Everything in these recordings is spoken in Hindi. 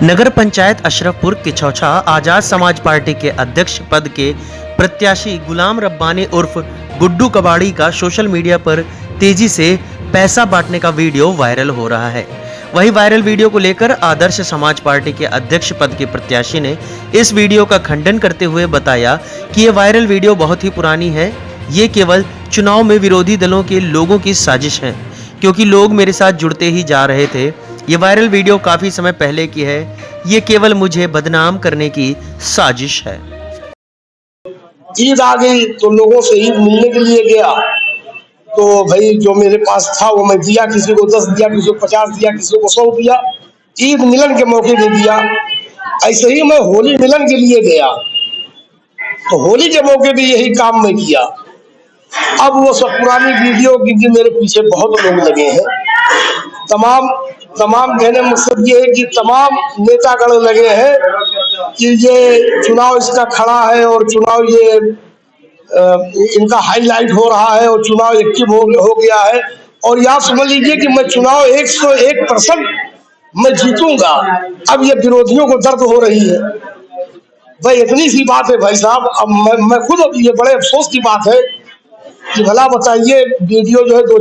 नगर पंचायत अशरफपुर किछौछा आजाद समाज पार्टी के अध्यक्ष पद के प्रत्याशी गुलाम रब्बानी उर्फ गुड्डू कबाड़ी का सोशल मीडिया पर तेजी से पैसा बांटने का वीडियो वायरल हो रहा है। वहीं वायरल वीडियो को लेकर आदर्श समाज पार्टी के अध्यक्ष पद के प्रत्याशी ने इस वीडियो का खंडन करते हुए बताया कि ये वायरल वीडियो बहुत ही पुरानी है। ये केवल चुनाव में विरोधी दलों के लोगों की साजिश है, क्योंकि लोग मेरे साथ जुड़ते ही जा रहे थे। ये वायरल वीडियो काफी समय पहले की है। ये केवल मुझे बदनाम करने की साजिश है। ईद आ गई तो लोगों से ईद मिलने के लिए गया, तो भाई जो मेरे पास था वो मैं दिया, किसी को 10 दिया, किसी को 50 दिया, किसी को 100 दिया। ईद मिलन के मौके पे दिया। ऐसे ही मैं होली मिलन के लिए गया, तो होली के मौके पे यही काम मैं किया। अब वो सब पुरानी वीडियो, क्योंकि मेरे पीछे बहुत लोग लगे हैं, तमाम कहने में मकसद ये है कि तमाम नेतागण लगे हैं कि ये चुनाव इसका खड़ा है और चुनाव ये इनका हाईलाइट हो रहा है और चुनाव एक्टिव हो गया है। और यहाँ समझ लीजिए कि मैं चुनाव 101% मैं जीतूंगा। अब ये विरोधियों को दर्द हो रही है। भाई इतनी सी बात है भाई साहब। अब मैं खुद, अब ये बड़े अफसोस की बात है कि भला बताइए, वीडियो जो है दो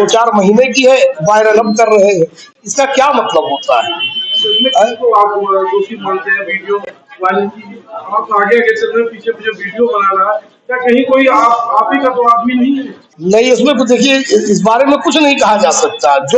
चार महीने की है, वायरल अब कर रहे हैं, इसका क्या मतलब होता है? तो आप दोषी मानते हैं वीडियो वायरल की? आप आगे चल रहे पीछे वीडियो बना रहा है, क्या कहीं कोई आप ही का तो आदमी नहीं है? नहीं, इसमें देखिए, इस बारे में कुछ नहीं कहा जा सकता। जो